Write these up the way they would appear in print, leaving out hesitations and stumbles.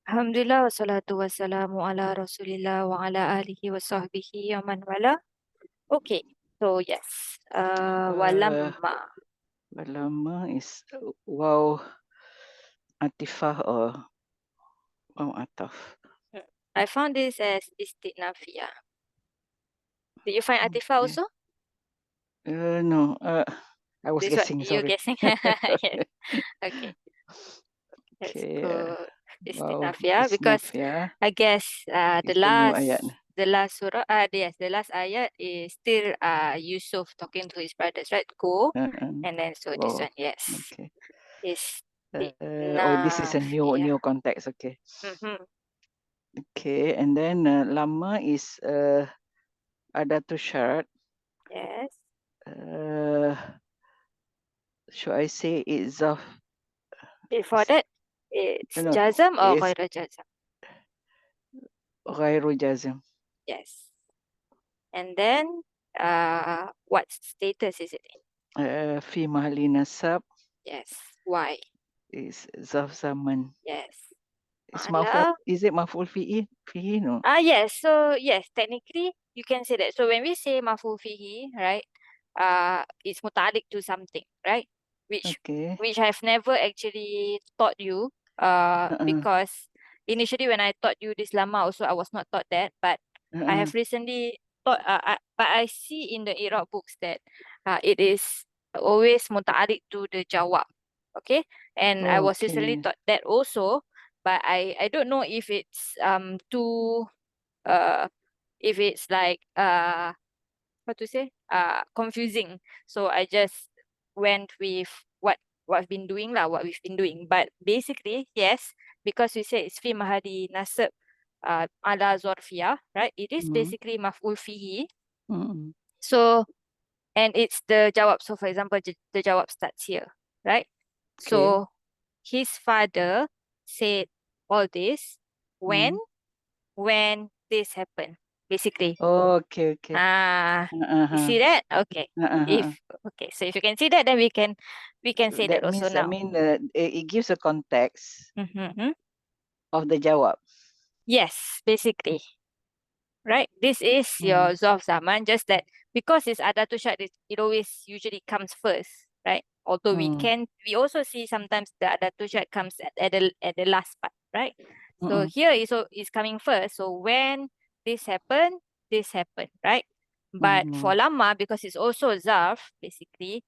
Alhamdulillah wassalatu wassalamu ala Rasulillah wa ala alihi wa sahbihi wa man wala. Okay, so yes, Uh, walamma. Lama is wow atifah or wow ataf. I found this as istinafiyah. Did you find Atifah Okay. also? No. I was This what guessing. you're Sorry. guessing? Yes. Okay, that's Okay. good. Wow. Istinafiyah because Isnaf I guess the is the new ayat. last surah yes, the last ayat is still Yusuf talking to his brothers, right? Go, and then so this Oh. one, yes, Okay. This is a istinafiyah. new context. Okay. Mm-hmm. Okay. And then lama is adatu syarat. Yes. Should I say it's of Before that, it's no, jazam or it's ghairu jazam? ghairu jazm. Yes. And then, what status is it in? Fi mahali nasab Yes. Why? is zaf zaman. Yes. It's Ma'ala. is it maf'ul fihi? Fihi no. Yes. So yes, technically you can say that. So when we say maf'ul fihi, right? It's muta'alliq to something, right? Which Okay. which I've never actually taught you. Uh-uh. Because initially when I taught you this lama also I was not taught that, but I Uh-uh. have recently taught. But I see in the Iraq books that it is always muta'alliq to the jawab. Okay, and I was recently Okay. taught that also, but I don't know if it's too uh if it's like how to say confusing. So I just went with what I've been doing lah, what we've been doing. But basically, yes, because we say it's fi mahadi nasab ala zorfiyah, right? It is Mm. basically maf'ul fihi. Mm. So and it's the jawab. So for example, the jawab starts here, right? Okay. So his father said all this when Mm. this happened, basically. Oh, okay, okay. You Uh-huh. see that? Okay. Uh-huh. So if you can see that, then we can say that That also means, I now. mean, it gives a context Mm-hmm. of the jawab. Yes, basically. Right? This is Mm. your Zof Zaman, just that because it's Adatu Syad, it always usually comes first, right? Although Mm. we also see sometimes the Adatu Syad comes at the last part, right? So Mm. here is coming first. So when this happened, right? But for Mm. Lama, because it's also Zarf, basically,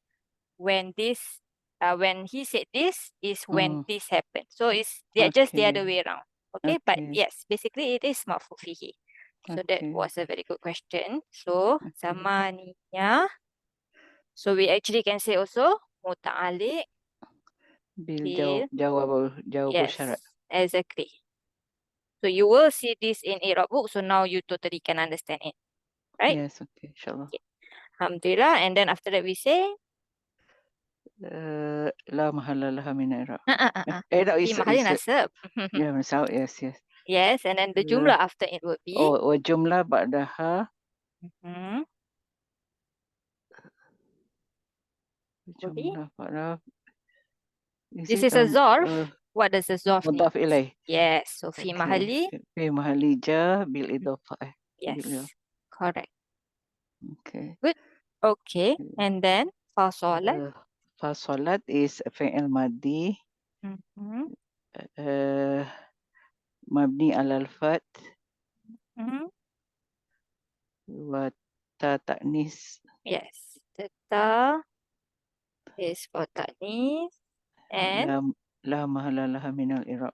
when he said this is when Mm. this happened. So they're just the other Okay. way around. Okay, but Okay. yes, basically it is marfu fihi. So that Okay. was a very good question. So Okay. zamaniya. So we actually can say also muta'alliq Bil bil. jawab syarat. Yes, exactly. So you will see this in Arab book. So now you totally can understand it, right? Yes, okay, insyaAllah. Okay. Alhamdulillah. And then after that we say La mahala laha min i'rab. No, fi mahali it's nasab. yeah, misal, yes, yes. Yes, and then the jumlah after it would be. Jumlah ba'daha. Mhm. Would be. Jumlah ba'daha. This is a zorf. What does a zorf mean? mudhaf ilaih? Yes. So fi Okay. mahali. Fi mahali jar bil idhafah. Yes. Correct. Okay. Good. Okay. And then fasolat. Fasolat is fi'il madi. Mm-hmm. Mabni alal fat. Mm-hmm. Wa ta ta'nis. Yes. The ta is for ta'nis. And La mahala laha min al-i'rab.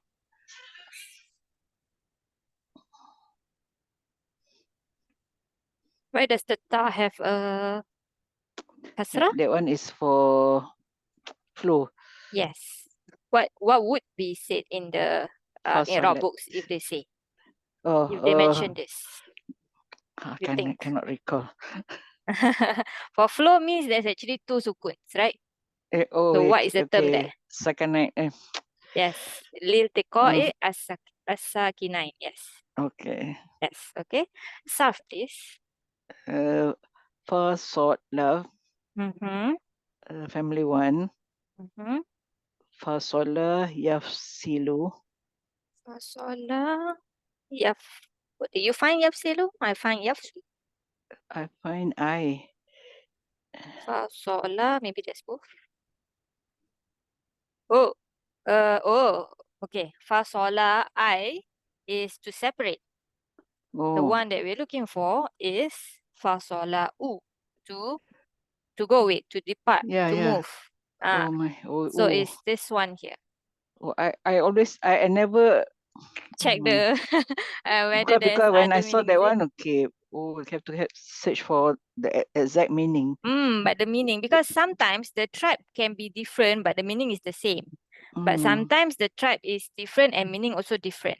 why does the ta have a kasrah? That one is for flow. Yes. What would be said in the I'rab Fasolat. books if they say, if they Oh, mention this? You I think? cannot recall. For flow means there's actually two sukuns, right? So what is the term there? Okay. Sakanai. Yes. Lil tiqa'i as-sakinain. Yes. Okay. Yes. Okay. Sarf, please. Fasolat. Mm-hmm. Family 1. Mm-hmm. Fasola yafsilu. Fasola yaf. What do you find yafsilu? I find yafsu. I find I. Fasola, maybe that's both. Oh, okay. Fasola I is to separate. The Oh, one that we're looking for is fasola u, to go with, to depart, yeah, to yeah. move. Ah, Oh my. Oh, so oh. it's this one here. Oh, I never. Check the whether there's Because when I other saw meaning, that is it? one, okay, oh, we have to search for the exact meaning. But the meaning, because sometimes the tribe can be different, but the meaning is the same. But Mm, sometimes the tribe is different and meaning also different.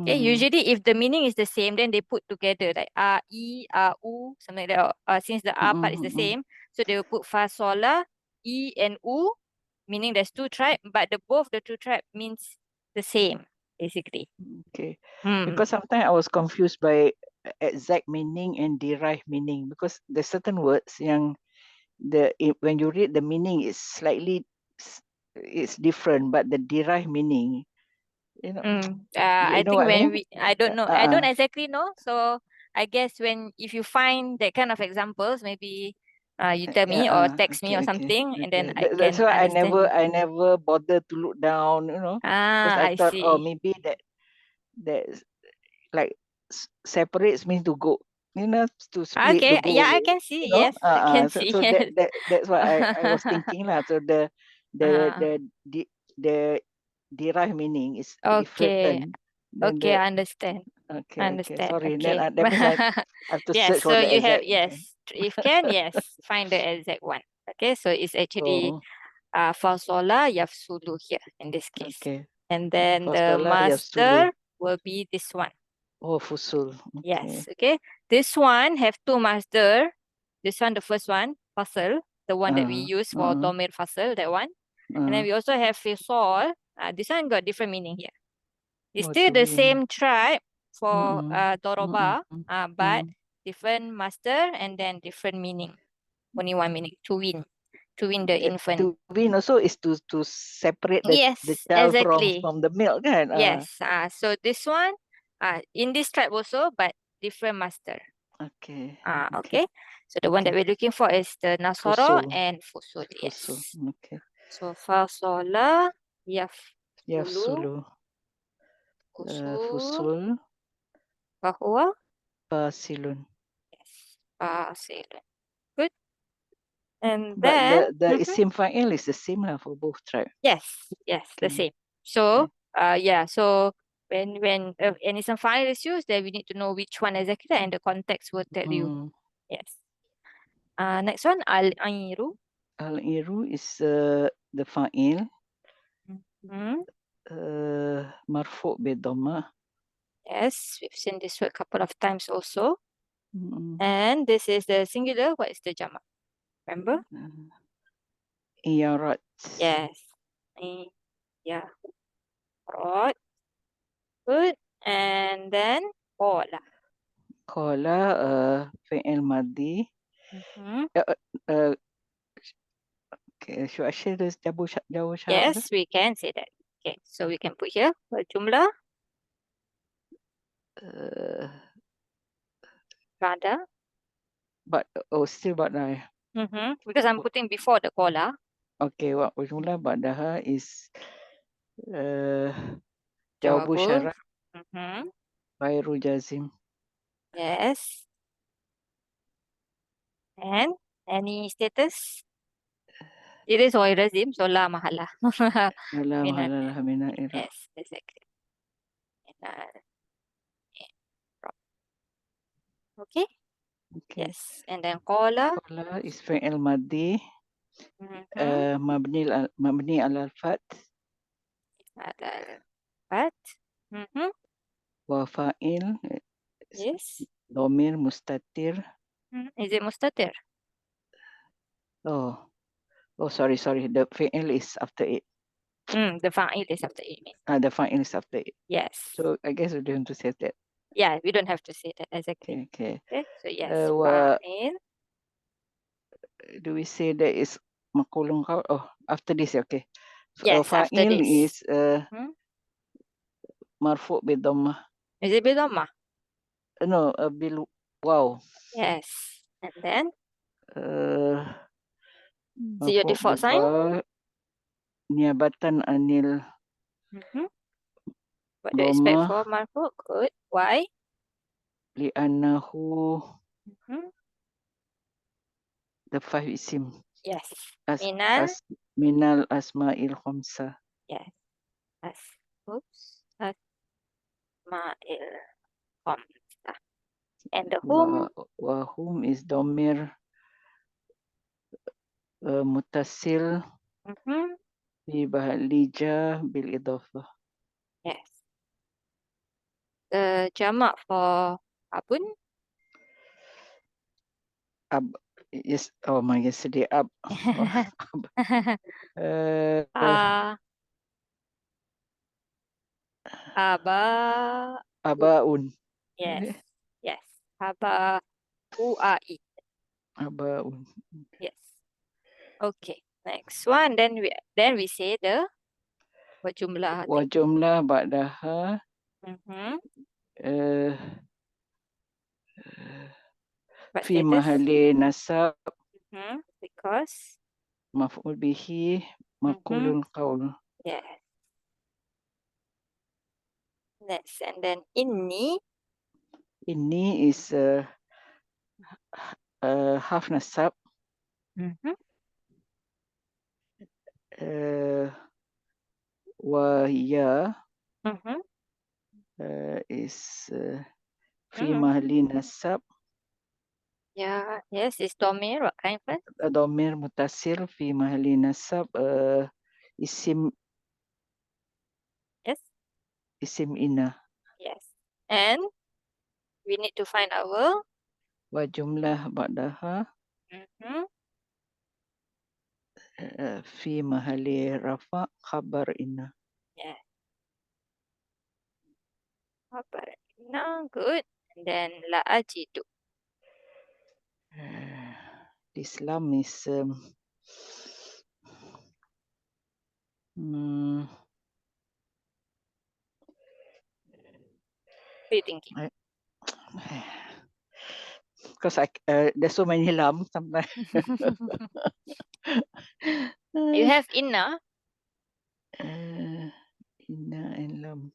Okay, mm, usually if the meaning is the same, then they put together like I, U, something like that. Since the part is the mm. same, so they will put fa, sola, I and U, meaning there's two tribe, but the two tribe means the same, basically. Okay. Hmm. Because sometimes I was confused by exact meaning and derived meaning because there's certain words yang when you read the meaning is slightly it's different, but the derived meaning, you know, I you know think what I mean? when I don't know, I don't Uh, exactly know. So I guess if you find that kind of examples, maybe you tell me or text me or something, and then okay. I That's can why understand you. I never bothered to look down, you know, because I I thought, oh, see. maybe that like separates means to go, you know, to split to Okay, go, yeah, I can see. you know. Yes, I can see. So Yes. that's what I was thinking lah. So the uh, the the the derived meaning is okay, different than okay, the I understand. I okay. understand. Sorry, then Okay. that means I have to Yes, search for so the you have, exact. Okay. yes, if can, yes, find the exact one. Okay, so it's actually Oh, fasola yafsulu here in this case. okay. And then the Fasola Yafsulu. master will be this one. Oh, Fusul. Yes, Okay. okay. This one have two master. This one, the first one, fasal, the one that we Uh, use for uh, domir fasal, that one. And then uh. we also have fisol. This one got different meaning here. It's Oh, still the twin. same tribe for Mm-mm. Mm-mm. doroba, but Mm. different master and then different meaning. Only one meaning, to win the infant. To win also is to separate the Yes, child exactly. from the milk kan. Yes. So this one, in this tribe also, but different master. Okay. Okay. Okay. So the one that Okay. we're looking for is the Nasoro Fusul. and Fusul. Fusul. Yes. Okay. So Fasola, Yafulu, Yafsulu. Fusul, Fusul. Bahwa. Pasilun. Yes. Fasil. Good. And But then, the isim fa'il is the same lah for both tribe. yes, the Okay. same. So, Okay. yeah. So when any some file is used, then we need to know which one exactly, and the context will tell you. Mm. Yes. Next one, al-airu. Al-iru is the fa'il. Mhm. Marfu' bi dhamma. Yes, we've seen this word a couple of times also. Mm. And this is the singular. What is the jamak? Remember? Iyarat. Yes. Yeah. Right. Good. And then Ola. Qala fi'il madhi. Mm-hmm. Uh, okay, should I share this double syarat? Yes, we can say that. Okay, so we can put here jumlah Uh, Rada. but still badai. Because I'm putting before the kola. Okay, what jumlah badaha is uh, jawabu Jawabul. syarat Mm-hmm. ghairu jazim. Yes. And any status? It is oirazim, so la mahala. Alam Minat. halal hamina ira. Yes, exactly. Minat. Okay. Okay. Yes. And then kola. Qala is fi'il madhi Mm-hmm. mabni al fat Ada empat. Mm-hmm. wa fa'il Yes. domir mustatir. Is it mustatir? Oh, sorry. The fi'il is after it. The fa'il is after it. The fa'il is after it. Yes. So I guess we don't have to say that. Yeah, we don't have to say that exactly. Okay. Okay, so yes, Wa fa'il. do we say that is makulung kau? Oh, after this, okay. Yes, after Fa'il this. is Hmm? marfu' bidhammah. Is it bidhammah? No, bil wow. Yes. And then, Uh, is it your marfu' default sign? biba niabatan anil Mm-hmm. What do you expect for dhammah marfu? Good. Why? li'annahu Mm-hmm. the 5 isim Yes. as Minal. minal asma'il khamsah. Yes. Oops. Asma'il khamsah. And the whom? Wa hum is dhamir muttasil Mm-hmm. fi bahalija bil idafah. Yes. The jamak for abun? Yes, oh my yesterday ab. uh, Ah, aba. abaun. Yes. Yes. Aba. Uai. Abaun. Yes. Okay. Next one. Then we say the berjumlah Wa thing. jumlah ba'daha Mm-hmm. uh, What fi status? mahalli nasab Mm-hmm. Because. maf'ul bihi Mm-hmm. maqulul qaul. Yes. Next. And then inni. Ini is half nasab. Mm-hmm. Wa ya Mm-hmm. is fi Mm-hmm. mahalli nasab Yeah. Yes. It's domir. What kind first? dhamir mutasil fi mahalli nasab isim Yes. isim ina. Yes. And we need to find our. Wa jumlah ba'daha Mm-hmm. fi mahalli rafa khabar ina. Yes. Khabarna. Good. And then la ajidu. Islam is mm, What are you thinking? because there's so many lam sometimes. You have inna. Inna and lam.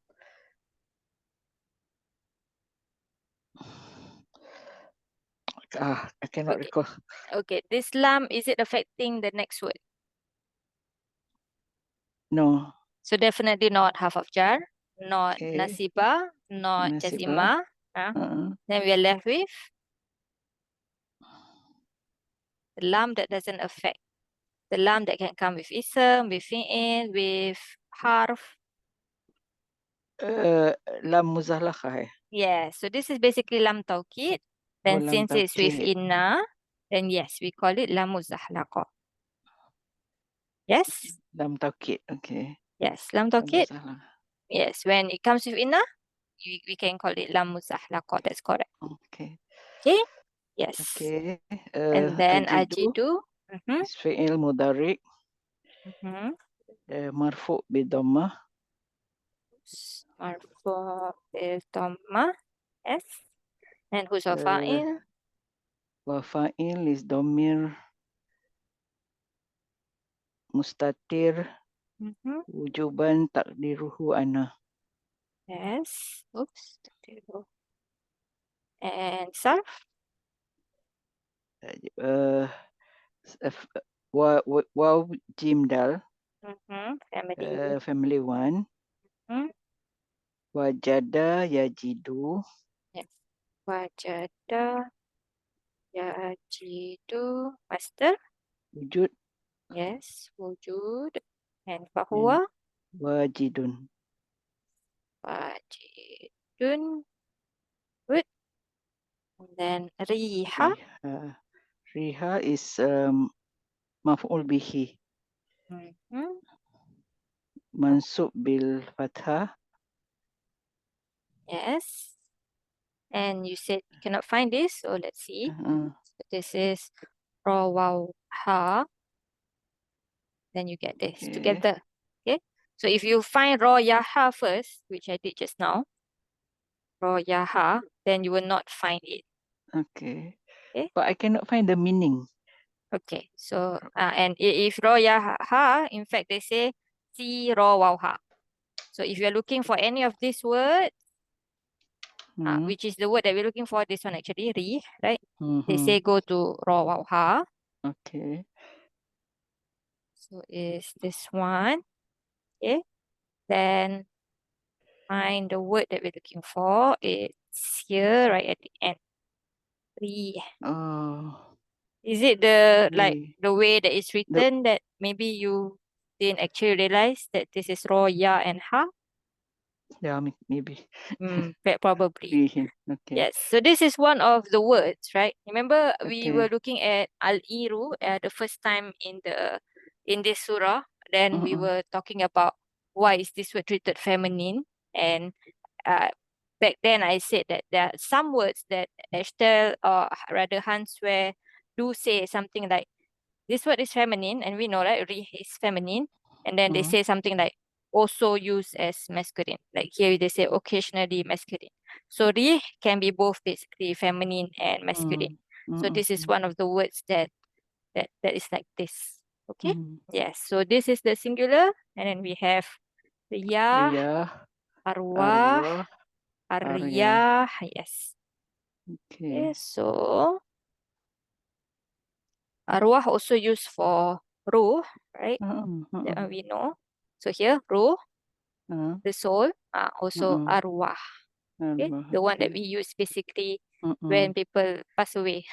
I cannot Okay. recall. Okay. This lam, is it affecting the next word? No. So definitely not half of jar, not Okay. nasiba, not Nasibah. jazima. Then we are left with the lam that doesn't affect. The lam that can come with ism, with fi'il, with harf. Lam muzalakah. Yeah, so this is basically lam taukid. Then Lam since it's with taukid. inna, then yes, we call it lam muzahlaqa. Yes? Lam taukid. Okay. Yes, lam Lam taukid. muzalakah. Yes, when it comes with inna, we can call it lam muzahlaqa. That's correct. Okay. Okay? Yes. Okay. And then Ajidu ajidu. is fi'il mudhari' Mm-hmm. marfu' bidhammah. Marfu bil dhammah. Yes. And who's our fa'il? Wa fa'il is dhamir mustatir Mm-hmm. wujuban takdiruhu ana. Yes. Oops. And sarf. Uh, waw jim dal Mm-hmm. Family. family one. Mm-hmm. Wajada yajidu Yes. Wajada yajidu. Master. wujud Yes. Wujud. And and fahuwa. wajidun. Wajidun. Good. And then riha. Riha is maf'ul bihi Mm-hmm. mansub bil fathah. Yes. And you said you cannot find this, so let's see. So this is raw wow ha. Then you get this Okay. together. Okay. So if you find Ro Yaha first, which I did just now, Ro Yaha, then you will not find it. Okay. Okay. But I cannot find the meaning. Okay. So and if Ro Yaha, in fact they say Si Ro Waw Ha. So if you're looking for any of these words, which is the word that we're looking for, this one actually, Ri, right? They say go to Ro Waw Ha. Okay. So is this one. Okay. Then find the word that we're looking for. It's here, right at the end. Ri. Oh, Is it the like Ri. the way that it's The written that maybe you didn't actually realize that this is Ro, Ya, and Ha? yeah, maybe. Probably. Ri. Okay. Yes. So this is one of the words, right? Remember we were Okay. looking at Al-Iru the first time in this surah. Then we Mm-mm. were talking about why is this word treated feminine. And uh, back then I said that there are some words that Estelle or rather Hanswear do say something like this word is feminine, and we know that Rih is feminine. And then they Mm. say something like also used as masculine. Like here they say occasionally masculine. So Rih can be both basically feminine and masculine. Mm. So Mm-mm. this is one of the words that is like this. Okay? Mm. Yes. So this is the singular, and then we have Riyah, Riyah, Arwah, Arwah, Arya. Ariyah. Yes. Okay, Okay. so Arwah also used for ruh, right? That one we know. So here, ruh, the soul, also arwah. Okay, Arwah. the one that Okay. we use basically when Mm-mm. people pass away.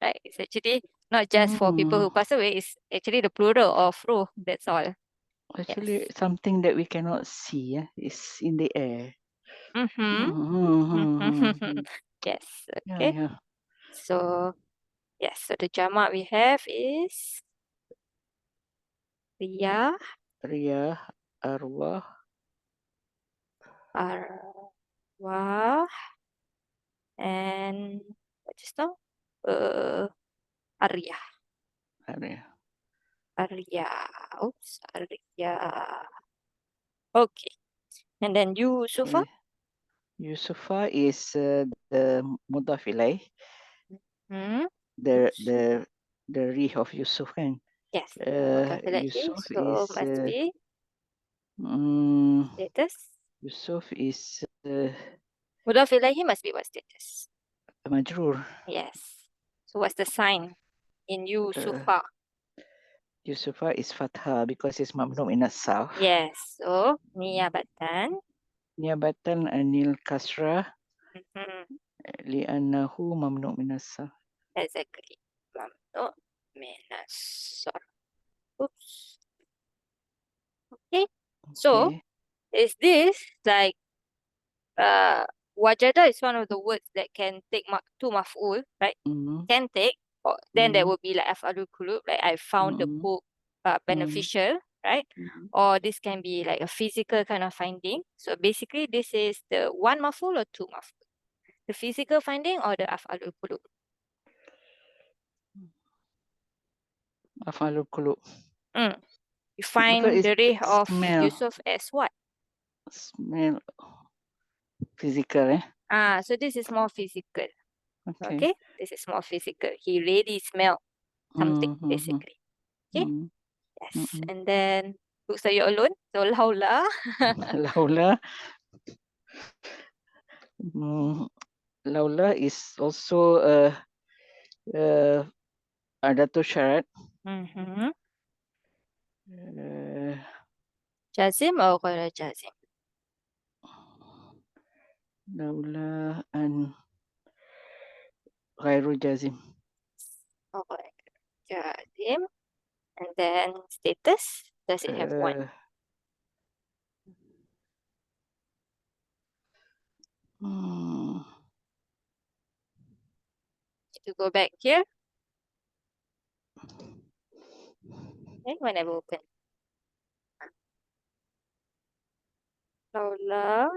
Right? It's actually not just for people Mm. who pass away, it's actually the plural of ruh. That's all. Actually, Yes. something that we cannot see is in the air. Mm-hmm. Mm-hmm. Yes. Yeah, Okay. yeah. So yes, so the jamak we have is riyah, Riyah, Arwah, arwah, and what just now? Uh, Arya. Arya. Arya. Oops, Arya. Okay. And then you, Sufa? Okay. Yusufa is the mudaf ilaih, Hmm. the Oops. the the rih of Yusuf kan. Yes, the mutafilati. Yusuf So is must be mm, status. Yusuf is Mudafilahi must be what status? majrur. Yes. So what's the sign in you, Uh, Sufa? Yusufa is fathah because it's mamnu min as-sarf. Yes. So niyabatan. Niabatan anil kasrah Mm-hmm. li'annahu mamnu min as-sarf. Exactly. Mamnu minas sarf. Oops. Okay. So Okay. is this like wajada is one of the words that can take two maf'ul, right? Mm, Can take, or then there mm, will be like af'alul qulub, like I found the mm, book mm, beneficial, right? mm. Or this can be like a physical kind of finding. So basically, this is the one maf'ul or two maf'ul, the physical finding or the af'alul qulub. Afalul qulub. Mm. You Because find it's the rih of smell. Yusuf as what? Smell physical, So this is more physical. Okay. Okay, this is more physical. He really smelled something Mm-hmm. basically. Okay. Mm-hmm. Yes. Mm-hmm. And then looks like you're alone. So laula. Laula. Mm, Laula is also uh, adatu syarat. Mm-hmm. Uh, Jazim or غير jazim? Laula and ghairu jazim. Or jazim. And then status. Does it have one? Uh, mm, To go back here. Okay, whenever open. Laula.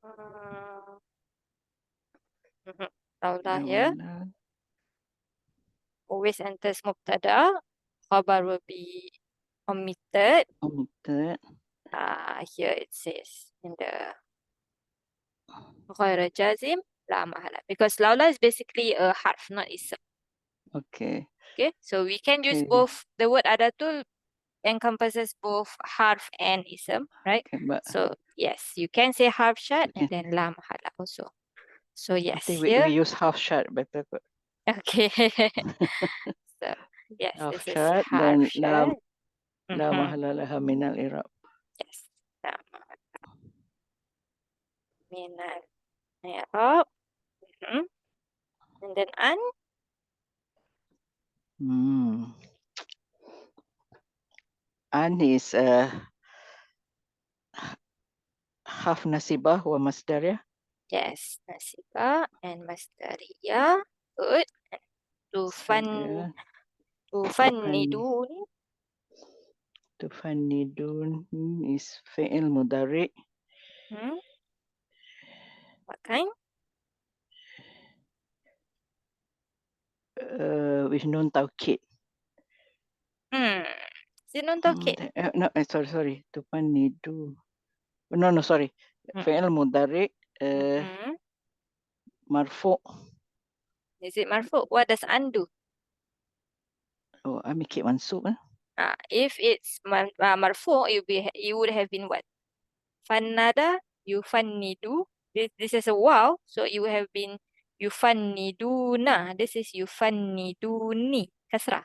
Uh, mhm. Laula here. Laula. Always enters mubtada. Khabar will be omitted. Omitted. Here it says in the غير جازم لا محل, because laula is basically a harf, not ism. Okay. Okay, so we can use Okay. both. The word adatul encompasses both harf and ism, right? Okay, but So yes, you can say harf shad and okay. then la mahala also. So I yes, think here. we use half shot better. Okay. So yes, Half this is shot, harf then shad. la Mhm. mahala laha min al i'rab. Yes. La mahala min al-i'rab. Mhm. And then an. An is half nasibah wa masdariyah. Yes, nasibah and masdariyah. Good. And Masdariyah. tufannidun. Tufannidun is fi'il mudari. Hmm. What kind? With nun taukid. Is it non taukid? No, sorry. Tufannidu. No, sorry. Fi'il mudari marfu. Is it marfu? What does an do? Oh, I make it mansub. If it's marfu, it would have been what? Fannada yufannidu. This is a wow, so it would have been yufanniduna. This is yufanniduni. Kasrah.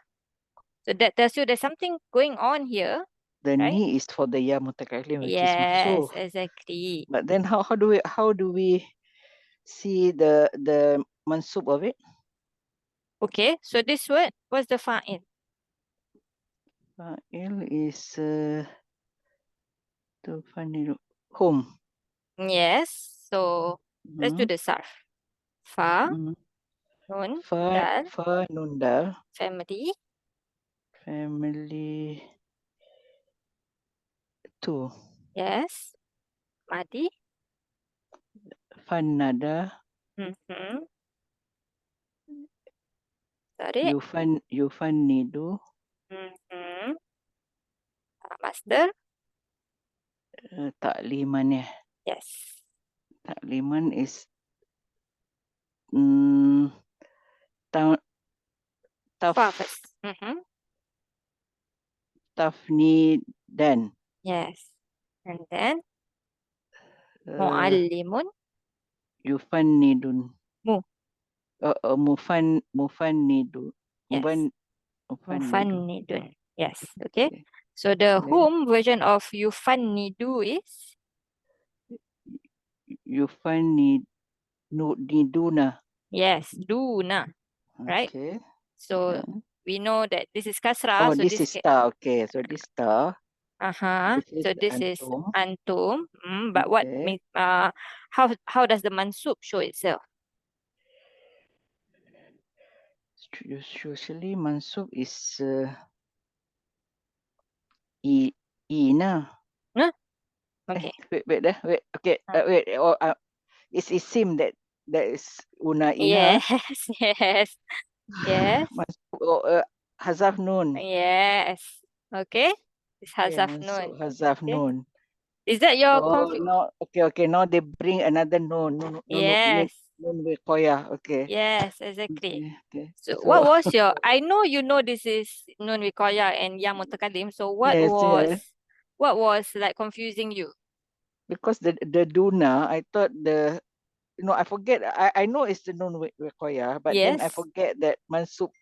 So that tells you there's something going on here, The right? ni is for the ya mutakallim, which is Yes, mahzuf. exactly. But then how do we see the mansub of it? Okay, so this word, what's the fa'il? Fa'il is tufannidu. Home. Yes, so let's do the sarf. Fa, nun, dal, Fa nun dal. family. Family 2. Yes, madi. Fannada. Mm-hmm. Sorry. Yufannidu. Mm-hmm. Master. Takliman ya. Yes. Takliman is mm, ta- Fa taf first. Mm-hmm. tafnidan. Yes. And then Uh, muallimun. Yufannidun. Mu. Mufannidu. Yes. Mufannidu. Mufannidun. Yes. Okay. Okay. So the Okay. whom version of yufannidu is? Yufanniduna. Yes. Duna. Right? Okay. So we know that this is kasra. Oh, So this this is can. star. Okay. So this star. Uh-huh. This is So this is antum. antum. But what Okay. means how does the mansub show itself? Usually mansub is ina. Huh? Okay. Wait. Okay, Uh, wait. It's sim that is una ina. Yes, yes, yes, Mansub hazaf nun. yes. Okay. It's Okay, hazaf mansub nun. hazaf Okay. nun. Is that your Oh no. Okay. Now they bring another nun. Yes, Nun wiqoya. Okay. yes, exactly. Okay. So So what was your, I know you know this is nun wikoya and ya mutakalim. So yes. what was like confusing you? Because the duna, I thought I forget. I know it's the nun wiqoya, but then I Yes. forget that mansub.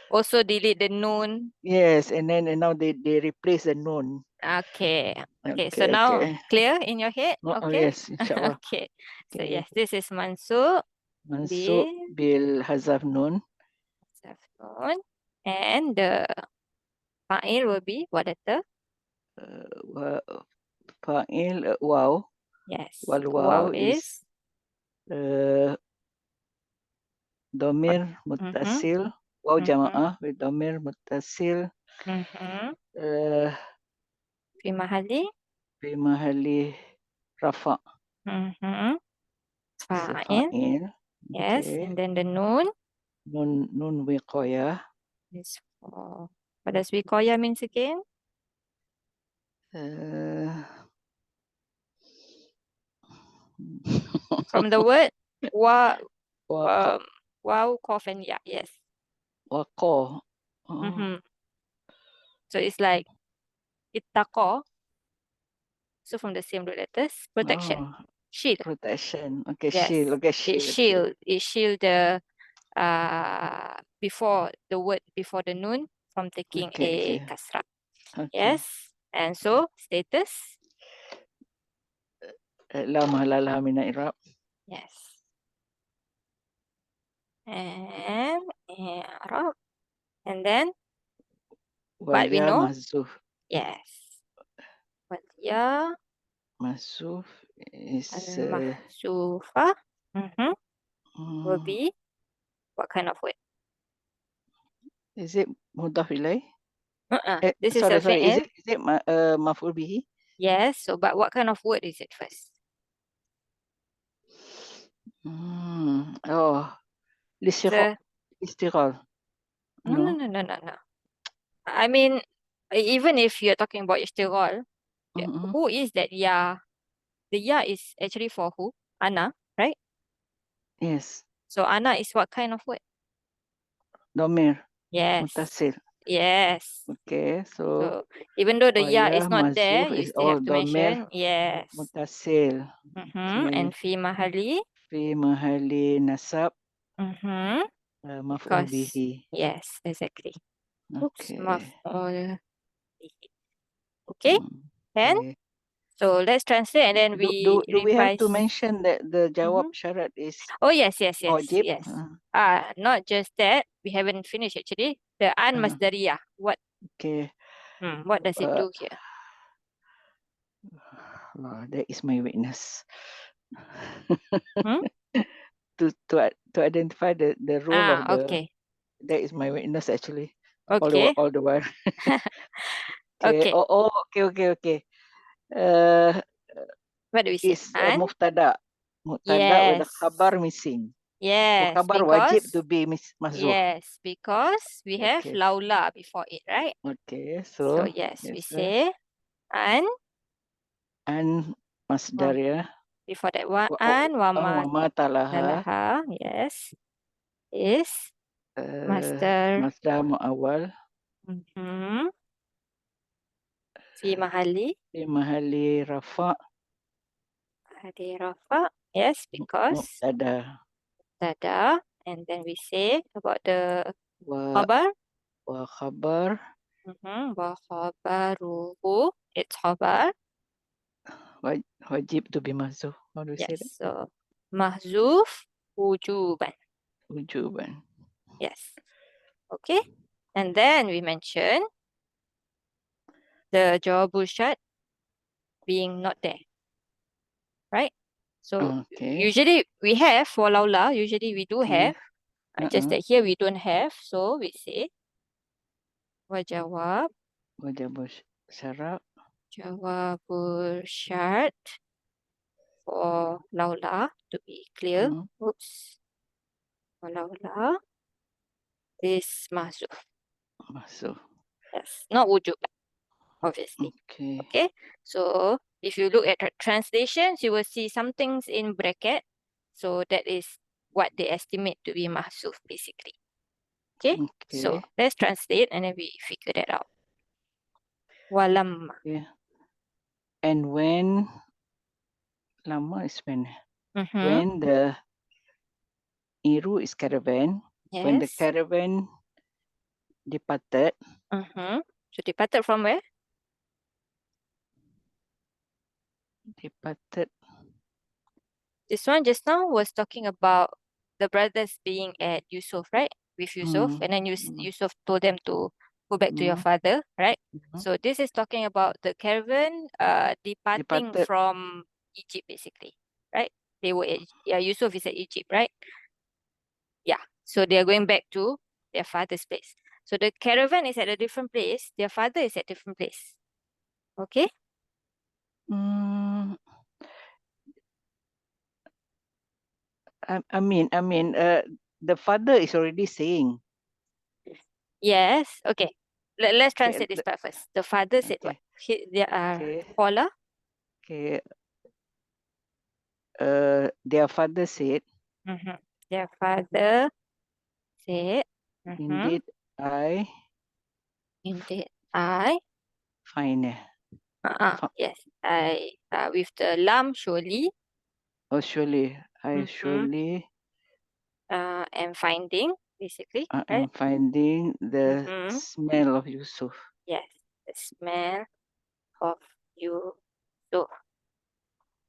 Also delete the nun. Yes, and now they replace the nun. Okay. Okay. So now Okay. clear in your head? Oh Okay. yes, inshallah. Okay. So Okay. yes, this is mansub Mansub bil bil hazaf nun. Safnun. And the fa'il will be what letter? Fa'il wow. Yes. Wal wow Wow is is what? domir Mm-hmm. muttasil. Wow Mm-hmm. jamaah with domir muttasil. Mm-hmm. Uh, Fi mahali. Fi mahali rafa. Mm-hmm. It's a Fa'il. fa'il. Yes. Okay. And then the nun Nun wiqoya. is for, what does wikoya means again? From the word wa Waqo. wow, cough and ya. Yes. Waqo. Mm-hmm. So it's like ittaqo. So from the same root letters, protection, Oh, shield. protection. Okay, Yes, shield. Okay, it shield. Okay. shield. It shield the before the word before the noon from taking Okay, a okay. kasrah. Okay. Yes, and so status. La mahalalaha min Iraab. Yes, and Arab, and then what we Waya know. mahzuf. Yes, what ya Mahzuf is al-mahsufa. Will be what kind of word? is it mudhaf ilai? This is a Sorry. fi'il. Is it maf'ul bihi? Yes, so but what kind of word is it first? Oh, It's a istighal. no. I mean, even if you're talking about ishtighal, who is that ya? The ya is actually for who? Ana, right? Yes. So ana is what kind of word? Domir. Yes. Mutasil. Yes. Okay, so So even though the ya waya is not there, mahzuf you is still all have to domir mention yes. mutasil. Okay. And fi mahali. Fi mahali nasab maf'ul Because bihi. yes, exactly. Oops, Okay. maf'ul bihi. Okay, then Okay. so let's translate and then we Do we have to revise. mention that the jawab syarat is Oh yes. wajib? Not just that, we haven't finished actually. The an masdariyah. Okay. What does it do here? That is my weakness. Hmm? To identify the role of the Okay. that is my weakness actually. Okay. All the while. Okay. Okay. Okay. Uh, What do we say? is An? muftada. Muftada with a Yes. khabar missing. Yes, Khabar wajib to because be mahzuf. we have Okay. laula before it, right? Okay. So So yes, we yes, say an and masdar ya. before that one Wa an wama ma talaha lalaha. Yes, is master. masdar muawwal Fi mahali fi mahali rafa hadi rafa. Yes, because mubtada tada. And then we say about the wa khabar. khabar Wa khabaruhu. It's khabar. wajib to be mahzuf. How do we say that? Yes. So mahzuf wujuban. Wujuban. Yes. Okay. And then we mention the jawabul shart being not there, right? So Okay. usually we have for laula, usually we do Okay. have, just that here we don't have. So we say wajawab, Wajib syarat jawabul shart for laula to be clear. Oops. For laula is mahzuf. mahzuf. Yes, not wujub, obviously. Okay. Okay, so if you look at the translations, you will see some things in bracket. So that is what they estimate to be mahsuf, basically. Okay, so Okay. let's translate and then we figure that out. Walamma. Yeah. And when lama is when the Iru is caravan, when the Yes. caravan departed. So departed from where? Departed. This one just now was talking about the brothers being at Yusuf, right? With Yusuf, and then Yusuf told them to go back to your father, right? So this is talking about the caravan departing Departed. from Egypt, basically, right? They were Yusuf is at Egypt, right? Yeah. So they are going back to their father's place. So the caravan is at a different place. Their father is at a different place. Okay. I mean, the father is already saying. Yes. Okay. Let's translate this part first. The father said what? Okay. caller. Okay. Their father said, Mm-hmm. Their father said, indeed, I indeed, I, find. yes, I, with the lam, surely, Oh, surely, I mm-hmm. surely Am finding, basically, right? am finding the Mm-hmm. smell of Yusuf. Yes, the smell of you. So,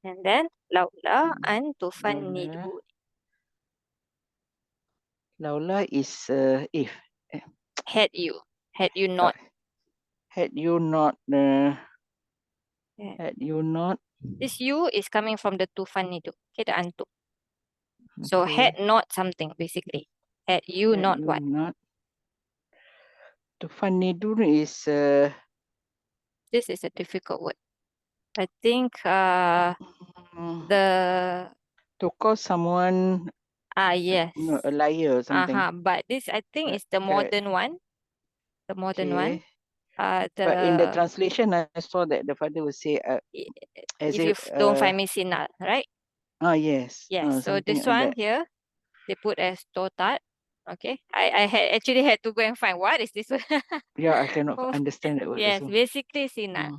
and then, laula an Laula, tufannidu. Laula is if. Eh, Had you, had you uh, not, had you not, yeah. had you not, This you is coming from the tufannidu, okay, the antu. So, had okay, not something, basically. Had you had not you what? not, to Fanidun is This is a difficult word. I think mm, the to call someone yes. a liar or something. But this I think But is the modern one. The modern one. okay, but in the The translation, I saw that the father would say i- as if if you don't find me sinal, right? yes, Yes. So something this like one that. here they put as totat. Okay. I had actually had to go and find what is this one. Yeah, I cannot Oh, understand that word yes, also. basically sinal.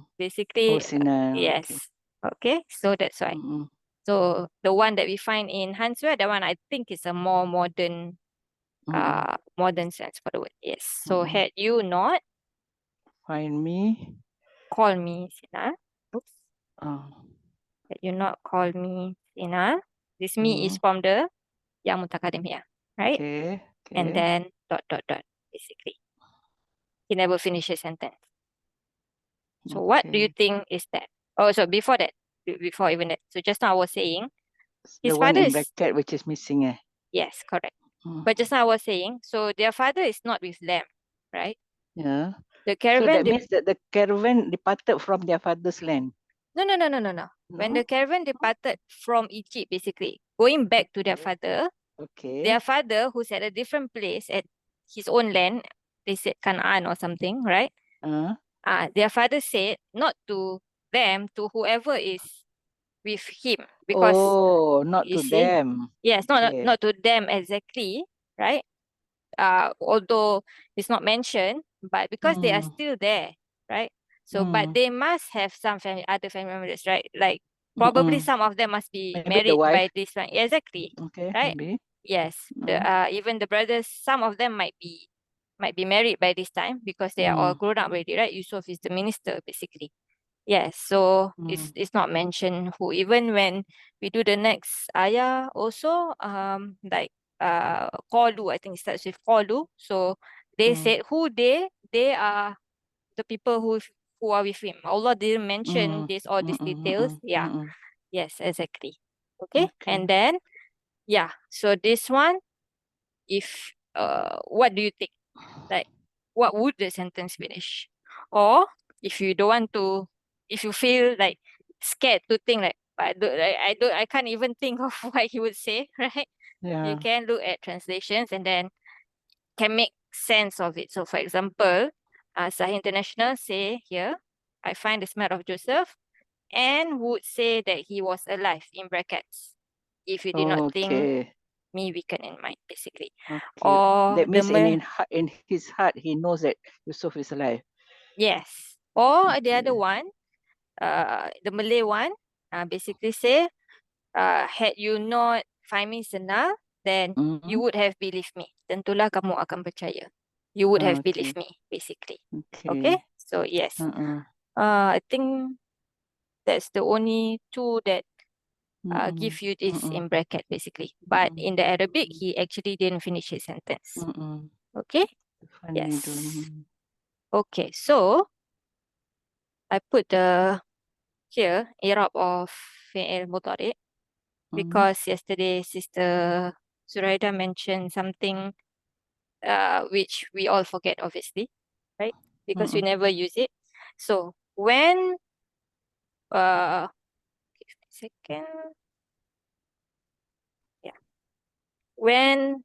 Oh, Basically, Sina. Okay. yes. Okay. So that's why. Mm-mm. So the one that we find in Hanswear, that one I think is a more Mm-mm. modern sense for the word. Yes. So Mm-mm. had you not Find me. call me Sina, oops, Oh, had you not called me Sina, this me is mm, from the yang mutakadim here, right? okay. And Okay. then dot dot dot, basically. He never finished his sentence. So what do you Okay. think is that? Oh, so before that, before even that. So just now I was saying, The his one father in is, bracket which is missing. yes, correct. But Mm. just now I was saying, so their father is not with them, right? Yeah. The So caravan, that means that the caravan departed from their father's land. no, no, no, no, no, no. When the No. caravan departed from Egypt, basically, going back to Okay. their Okay. father, who's at a different place at his own land, they said Canaan or something, right? Uh, Their father said not to them, to whoever is with him, because oh, not you to see, them. yes, Okay. not to them exactly, right? Although it's not mentioned, but because they are Mm, still there, right? So, but mm, they must have some other family members, right? Like probably mm-mm. some of them must be Maybe the married by wife. this one. Exactly, Okay, right? maybe. Yes. The Mm, even the brothers, some of them might be married by this time because they are all mm, grown up already, right? Yusuf is the minister, basically. Yes, so mm, it's not mentioned who. Even when we do the next ayah also, like qalu, I think it starts with qalu. So they mm, said who they are the people who are with him. Allah didn't mention mm, this all mm, these mm, details. mm, Yeah, mm. yes, exactly. Okay, and Okay. then yeah, so this one, if what do you think? Like, what would the sentence finish? Or if you don't want to, if you feel like scared to think like, I can't even think of what he would say, right? You Yeah. can look at translations and then can make sense of it. So, for example, Sahih International say here, I find the smell of Joseph and would say that he was alive in brackets. If you did not think Okay. me weaken in mind, basically. Okay. Or That means in his heart he knows that Yusuf is alive. yes. Or the other Okay. one, the Malay one, basically say, had you not find me senang, then you Mm-hmm. would have believed me. Tentulah kamu akan percaya. You would have Okay. believed me, basically. Okay? Okay. So yes. Uh-uh. I think that's the only two that Mm-mm. give you this Mm-mm. in bracket, basically. But Mm-mm. in the Arabic, he actually didn't finish his sentence. Mm-mm. Okay? Funny Yes. don't. Okay, so I put the here Iraab of fi'il mudhari Mm-hmm. because yesterday Sister Zuraida mentioned something which we all forget, obviously, right? Because we Mm-mm. never use it. So when give me a second, yeah, when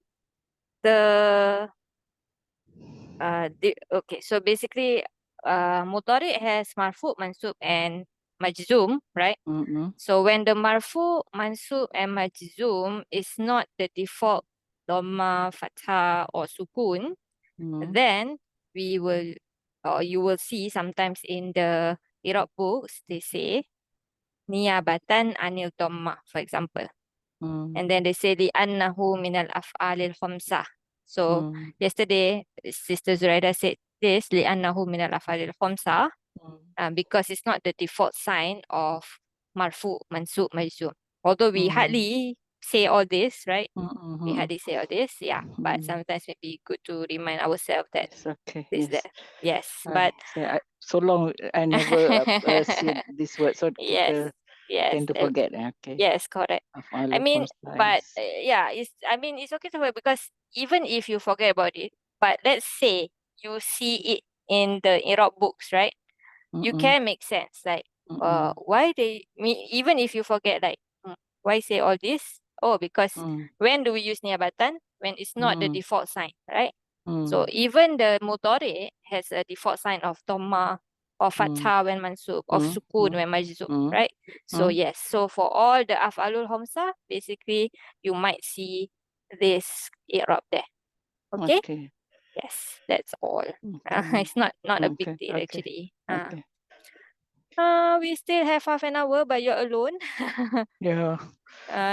the okay, so basically mudhari has marfu, mansub, and majzum, right? Mm-mm. So when the marfu, mansub, and majzum is not the default dhamma, fathah, or sukun, Mm. then we will, or you will see sometimes in the Iraq books, they say niyabatan anil dhamma, for example. Mm. And then they say li'annahu minal af'alil khamsah. So Mm. yesterday, Sister Zuraida said this, li'annahu minal af'alil khamsah, Mm. because it's not the default sign of marfu, mansub, majzum. Although we Mm. hardly say all this, right? Mm-mm. We Mm-mm. hardly say all this, yeah. But Mm. sometimes maybe good to remind ourselves that It's okay. this, Yes. that. Yes, I but say so long I never see this word, so yes, kita yes, tend to forget. Okay. yes, correct. I Af'alul mean, khamsa, but yes. yeah, it's okay to forget because even if you forget about it, but let's say you see it in the Iraq books, right? You Mm-mm. can make sense. Like, Mm-mm. why they me even if you forget, like, why say all this? Oh, because Mm. when do we use niabatan? When it's not the Mm. default sign, right? So Mm. even the mudhari has a default sign of dhamma or Mm. fathah when mansub, of Mm. sukun Mm. when majzum, Mm. right? So Mm. yes, so for all the af'alul khamsah, basically you might see this i'rab there. Okay? Okay. Yes, that's all. Okay. It's not a big Okay. deal Okay. actually. Okay. We still have half an hour, but you're alone. Yeah.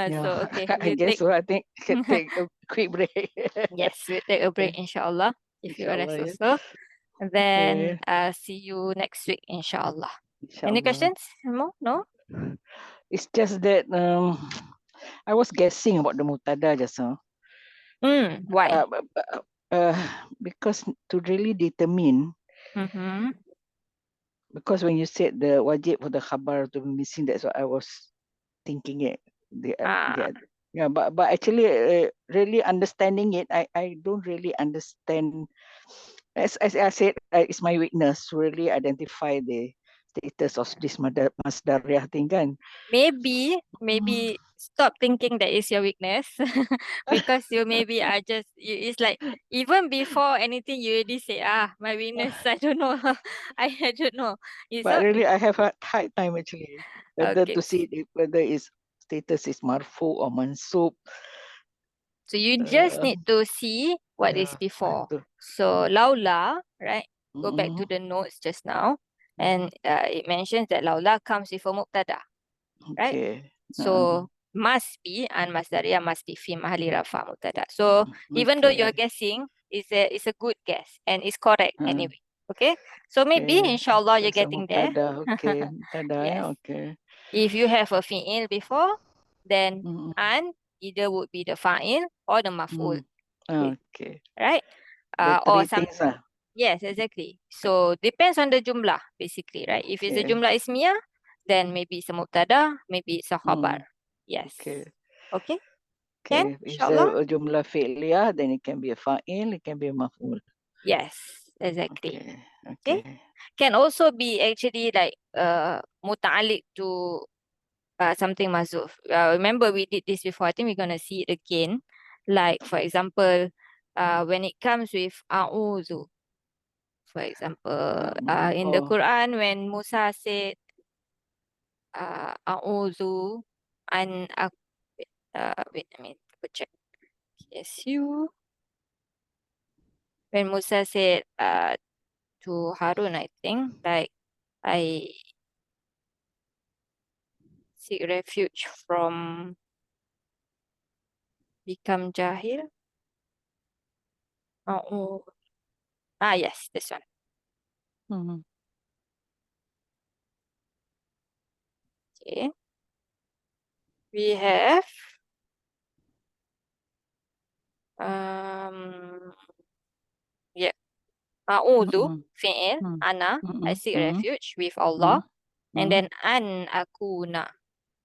Yeah. So okay, I we'll guess take so. I think can take a quick break. yes, we'll take a break, Okay. inshallah, if you rest Inshallah. Yes. also. And then Okay. see you next week, inshallah. Any Inshallah. questions? More? No? It's just that I was guessing about the mutada just now. Why? Uh, b- b- uh, because to really determine, Mm-hmm. because when you said the wajib for the khabar to be missing, that's what I was thinking it. Ah, Yeah, but actually, really understanding it, I don't really understand. As I said, it's my weakness to really identify the status of this masdariyah thing kan. maybe stop thinking that is your weakness because you maybe are just it's like even before anything you already say my weakness I don't know I don't know. But So really, I have a hard time actually whether okay, to see whether its status is marfu or mansub. so you just Uh, need to see what is yeah, I have before. to. So laula, right? Go back to Mm, the notes just now, mm, and it mentions that laula comes with a mubtada, right? okay. So must be and masdaria must be fi mahali rafa mubtada. So even though you're Okay. guessing, it's a good guess and it's correct Uh, anyway. Okay, so maybe okay. inshallah you're That's a getting there. mubtada. Okay. Mubtada, Yes. yeah. Okay. If you have a fi'il before, then Mm, an either would be the fa'il or the maf'ul. mm. Okay. Okay. Right? The Or three some things ah. yes, exactly. So depends on the jumlah, basically, right? If it's a Okay. jumlah ismiyah, then maybe it's a mubtada, maybe it's a khabar. Mm, Yes. okay. Okay. Can, Okay. If it's inshallah? a jumlah fi'liyah, then it can be a fa'il, it can be a maf'ul. Yes, exactly. Okay. Okay. Okay. Can also be actually like muta'alliq to something mazuf. Remember we did this before. I think we're gonna see it again. Like for example, when it comes with a'udhu, for example, in the Oh. Quran when Musa said a'udhu an wait, I mean double check. Yes, you when Musa said to Harun, I think like I seek refuge from become jahil. Oh, yes, this one. Mm, Okay. We have um yeah, a'udhu, mm, fi'il, mm, ana, I mm, seek mm, refuge with Allah, mm, and mm, then an akuna,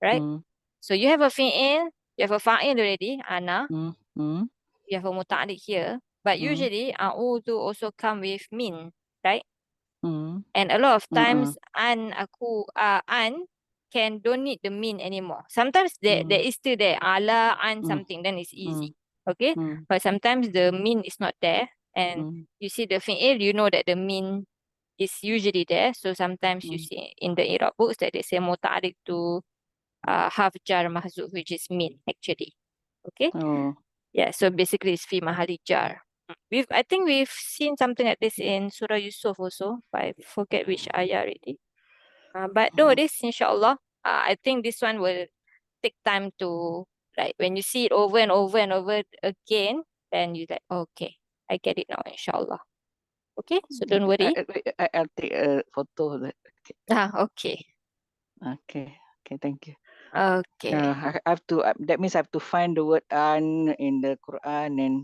right? mm, So you have a fi'il, you have a fa'il already, ana, mm, mm, you have a muta'alliq here, but mm, usually a'udhu also come with min, right? mm, And a lot of mm, times an can don't need the mean anymore. Sometimes there mm, is still there ala an mm, something, then it's mm, easy. Okay? mm, But sometimes the mean is not there and mm, you see the fi'il, you know that the mean is usually there. So sometimes you Mm. see in the Iraq books that they say muta'alliq to half jar mahzuf, which is min actually. Okay. Oh. Yeah. So basically it's fi mahali jar. I think we've seen something like this in Surah Yusuf also, but I forget which ayah already. But no, Oh. this inshallah. I think this one will take time to, like, when you see it over and over and over again, then you like, okay, I get it now, inshallah. Okay, so don't worry. I'll take a photo of that. Okay. Okay. Okay. Okay. Thank you. Okay. I have to. That means I have to find the word "an" in the Quran and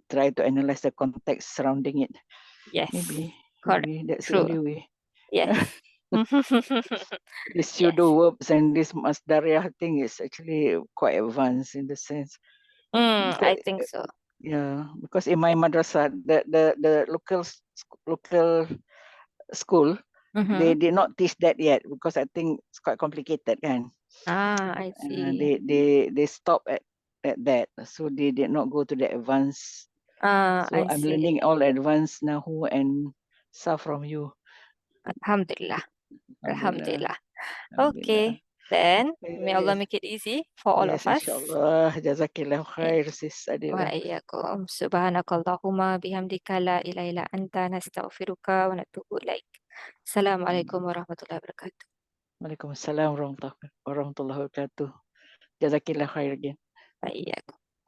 try to analyze the context surrounding it. Yes. Correct. Maybe that's the True. only way. Yes. This Yes. pseudo verbs and this masdariyah thing is actually quite advanced in the sense because I think so. yeah, because in my madrasah, the local school, they Mm-hmm. did not teach that yet because I think it's quite complicated, kan. I see. They stop at that, so they did not go to the advanced. So I I'm see. learning all advanced Nahu and Sarf from you. Alhamdulillah. Alhamdulillah. Alhamdulillah. Alhamdulillah. Okay. Then may Allah Okay. make it easy for all of Yes, us. inshallah. Jazakillah Yeah. khair, sis Adila. وإياكم سبحانك اللهم بحمدك لا إله إلا أنت نستغفرك ونتوب إليك السلام عليكم ورحمة الله وبركاته Waalaikumsalam warahmatullahi wabarakatuh. Jazakillah khair again. وإياكم